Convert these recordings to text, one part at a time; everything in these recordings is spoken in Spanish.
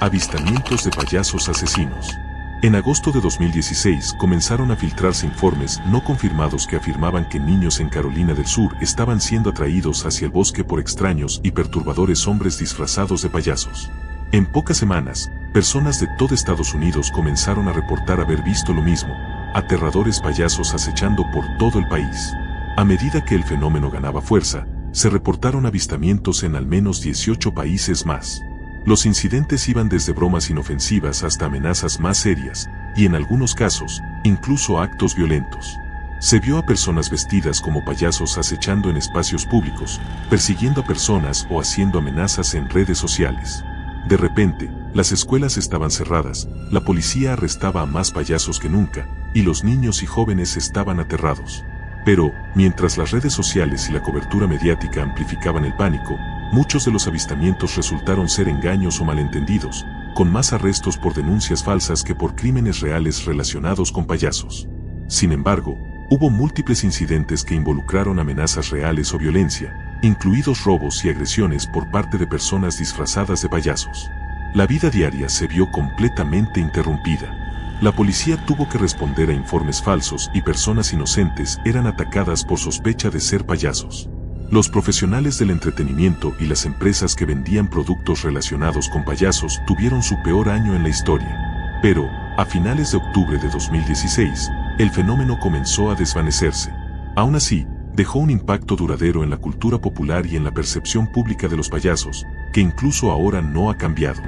Avistamientos de payasos asesinos. En agosto de 2016 comenzaron a filtrarse informes no confirmados que afirmaban que niños en Carolina del Sur estaban siendo atraídos hacia el bosque por extraños y perturbadores hombres disfrazados de payasos. En pocas semanas, personas de todo Estados Unidos comenzaron a reportar haber visto lo mismo, aterradores payasos acechando por todo el país. A medida que el fenómeno ganaba fuerza, se reportaron avistamientos en al menos 18 países más. Los incidentes iban desde bromas inofensivas hasta amenazas más serias, y en algunos casos, incluso actos violentos. Se vio a personas vestidas como payasos acechando en espacios públicos, persiguiendo a personas o haciendo amenazas en redes sociales. De repente, las escuelas estaban cerradas, la policía arrestaba a más payasos que nunca, y los niños y jóvenes estaban aterrados. Pero, mientras las redes sociales y la cobertura mediática amplificaban el pánico, muchos de los avistamientos resultaron ser engaños o malentendidos, con más arrestos por denuncias falsas que por crímenes reales relacionados con payasos. Sin embargo, hubo múltiples incidentes que involucraron amenazas reales o violencia, incluidos robos y agresiones por parte de personas disfrazadas de payasos. La vida diaria se vio completamente interrumpida. La policía tuvo que responder a informes falsos y personas inocentes eran atacadas por sospecha de ser payasos. Los profesionales del entretenimiento y las empresas que vendían productos relacionados con payasos tuvieron su peor año en la historia. Pero, a finales de octubre de 2016, el fenómeno comenzó a desvanecerse. Aún así, dejó un impacto duradero en la cultura popular y en la percepción pública de los payasos, que incluso ahora no ha cambiado.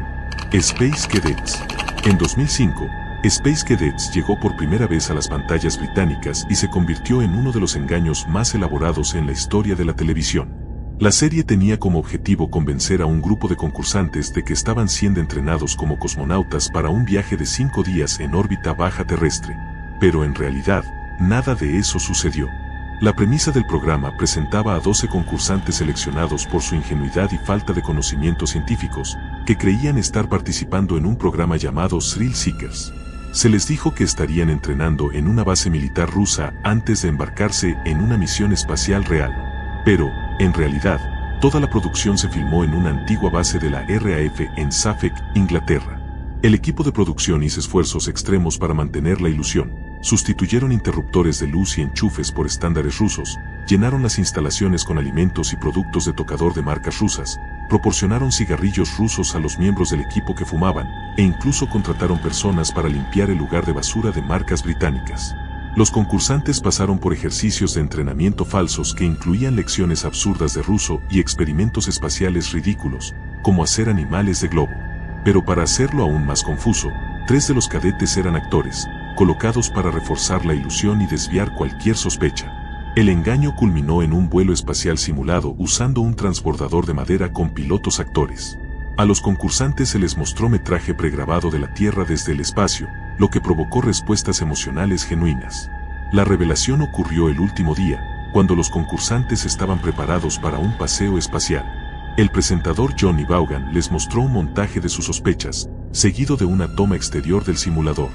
Space Cadets. En 2005, Space Cadets llegó por primera vez a las pantallas británicas y se convirtió en uno de los engaños más elaborados en la historia de la televisión. La serie tenía como objetivo convencer a un grupo de concursantes de que estaban siendo entrenados como cosmonautas para un viaje de 5 días en órbita baja terrestre. Pero en realidad, nada de eso sucedió. La premisa del programa presentaba a 12 concursantes seleccionados por su ingenuidad y falta de conocimientos científicos, que creían estar participando en un programa llamado Thrill Seekers. Se les dijo que estarían entrenando en una base militar rusa antes de embarcarse en una misión espacial real. Pero, en realidad, toda la producción se filmó en una antigua base de la RAF en Suffolk, Inglaterra. El equipo de producción hizo esfuerzos extremos para mantener la ilusión. Sustituyeron interruptores de luz y enchufes por estándares rusos, llenaron las instalaciones con alimentos y productos de tocador de marcas rusas, proporcionaron cigarrillos rusos a los miembros del equipo que fumaban, e incluso contrataron personas para limpiar el lugar de basura de marcas británicas. Los concursantes pasaron por ejercicios de entrenamiento falsos que incluían lecciones absurdas de ruso y experimentos espaciales ridículos, como hacer animales de globo. Pero para hacerlo aún más confuso, 3 de los cadetes eran actores, colocados para reforzar la ilusión y desviar cualquier sospecha. El engaño culminó en un vuelo espacial simulado usando un transbordador de madera con pilotos actores. A los concursantes se les mostró metraje pregrabado de la Tierra desde el espacio, lo que provocó respuestas emocionales genuinas. La revelación ocurrió el último día, cuando los concursantes estaban preparados para un paseo espacial. El presentador Johnny Vaughan les mostró un montaje de sus sospechas, seguido de una toma exterior del simulador.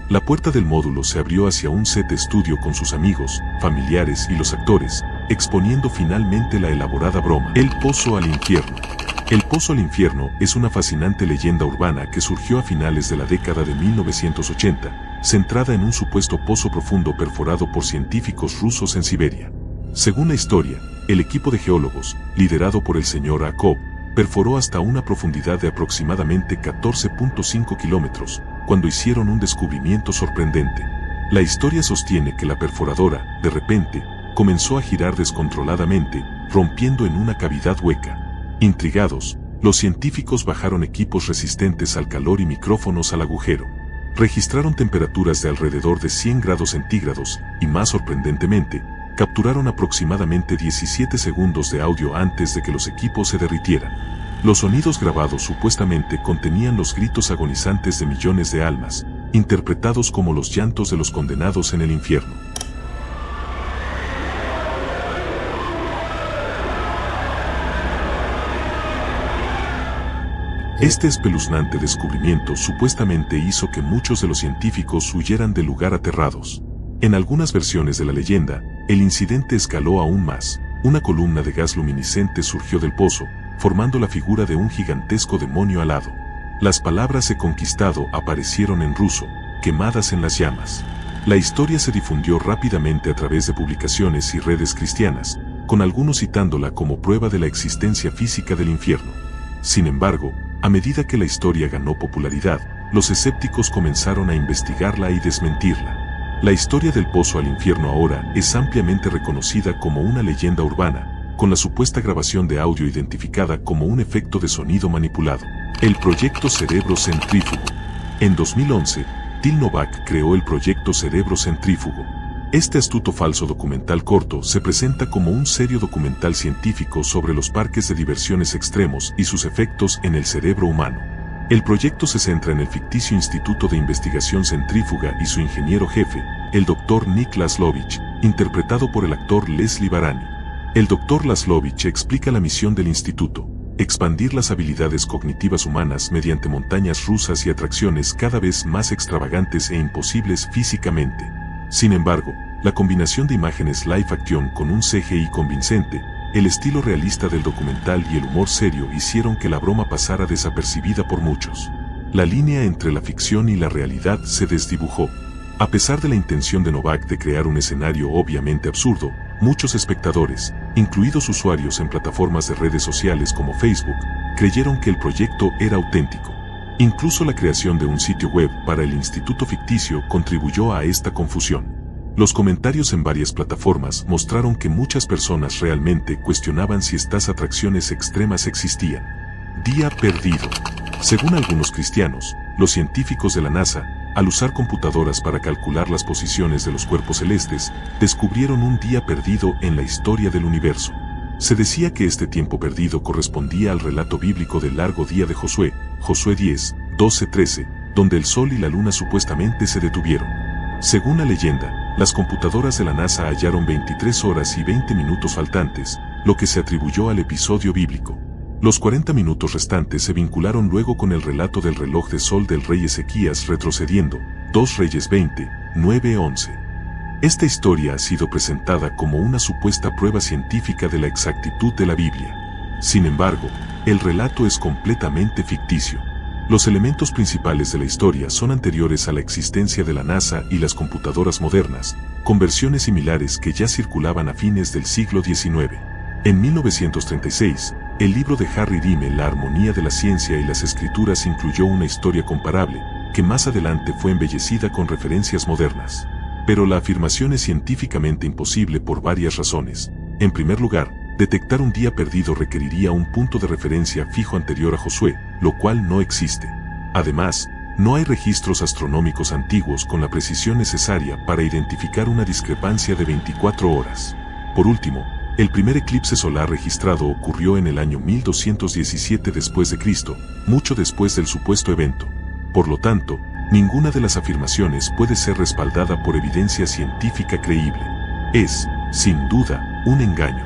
La puerta del módulo se abrió hacia un set de estudio con sus amigos, familiares y los actores, exponiendo finalmente la elaborada broma. El Pozo al Infierno. El Pozo al Infierno es una fascinante leyenda urbana que surgió a finales de la década de 1980, centrada en un supuesto pozo profundo perforado por científicos rusos en Siberia. Según la historia, el equipo de geólogos, liderado por el señor Akov, perforó hasta una profundidad de aproximadamente 14.5 kilómetros, cuando hicieron un descubrimiento sorprendente. La historia sostiene que la perforadora, de repente, comenzó a girar descontroladamente, rompiendo en una cavidad hueca. Intrigados, los científicos bajaron equipos resistentes al calor y micrófonos al agujero. Registraron temperaturas de alrededor de 100 grados centígrados, y más sorprendentemente, capturaron aproximadamente 17 segundos de audio antes de que los equipos se derritieran. Los sonidos grabados supuestamente contenían los gritos agonizantes de millones de almas, interpretados como los llantos de los condenados en el infierno. Este espeluznante descubrimiento supuestamente hizo que muchos de los científicos huyeran del lugar aterrados. En algunas versiones de la leyenda, el incidente escaló aún más. Una columna de gas luminiscente surgió del pozo, formando la figura de un gigantesco demonio alado. Las palabras "he conquistado" aparecieron en ruso, quemadas en las llamas. La historia se difundió rápidamente a través de publicaciones y redes cristianas, con algunos citándola como prueba de la existencia física del infierno. Sin embargo, a medida que la historia ganó popularidad, los escépticos comenzaron a investigarla y desmentirla. La historia del pozo al infierno ahora es ampliamente reconocida como una leyenda urbana, con la supuesta grabación de audio identificada como un efecto de sonido manipulado. El proyecto Cerebro Centrífugo. En 2011, Till Novak creó el proyecto Cerebro Centrífugo. Este astuto falso documental corto se presenta como un serio documental científico sobre los parques de diversiones extremos y sus efectos en el cerebro humano. El proyecto se centra en el ficticio Instituto de Investigación Centrífuga y su ingeniero jefe, el Dr. Nick Laszlovich, interpretado por el actor Leslie Barani. El Dr. Laszlovich explica la misión del instituto: expandir las habilidades cognitivas humanas mediante montañas rusas y atracciones cada vez más extravagantes e imposibles físicamente. Sin embargo, la combinación de imágenes live action con un CGI convincente, el estilo realista del documental y el humor serio hicieron que la broma pasara desapercibida por muchos. La línea entre la ficción y la realidad se desdibujó. A pesar de la intención de Novak de crear un escenario obviamente absurdo, muchos espectadores, incluidos usuarios en plataformas de redes sociales como Facebook, creyeron que el proyecto era auténtico. Incluso la creación de un sitio web para el instituto ficticio contribuyó a esta confusión. Los comentarios en varias plataformas mostraron que muchas personas realmente cuestionaban si estas atracciones extremas existían. Día perdido. Según algunos cristianos, los científicos de la NASA, al usar computadoras para calcular las posiciones de los cuerpos celestes, descubrieron un día perdido en la historia del universo. Se decía que este tiempo perdido correspondía al relato bíblico del largo día de Josué, Josué 10, 12-13, donde el sol y la luna supuestamente se detuvieron. Según la leyenda, las computadoras de la NASA hallaron 23 horas y 20 minutos faltantes, lo que se atribuyó al episodio bíblico. Los 40 minutos restantes se vincularon luego con el relato del reloj de sol del rey Ezequías retrocediendo, 2 Reyes 20, 9-11. Esta historia ha sido presentada como una supuesta prueba científica de la exactitud de la Biblia. Sin embargo, el relato es completamente ficticio. Los elementos principales de la historia son anteriores a la existencia de la NASA y las computadoras modernas, con versiones similares que ya circulaban a fines del siglo XIX. En 1936, el libro de Harry Rimmel, La armonía de la ciencia y las escrituras, incluyó una historia comparable, que más adelante fue embellecida con referencias modernas. Pero la afirmación es científicamente imposible por varias razones. En primer lugar, detectar un día perdido requeriría un punto de referencia fijo anterior a Josué, lo cual no existe. Además, no hay registros astronómicos antiguos con la precisión necesaria para identificar una discrepancia de 24 horas. Por último, el primer eclipse solar registrado ocurrió en el año 1217 después de Cristo, mucho después del supuesto evento. Por lo tanto, ninguna de las afirmaciones puede ser respaldada por evidencia científica creíble. Es, sin duda, un engaño.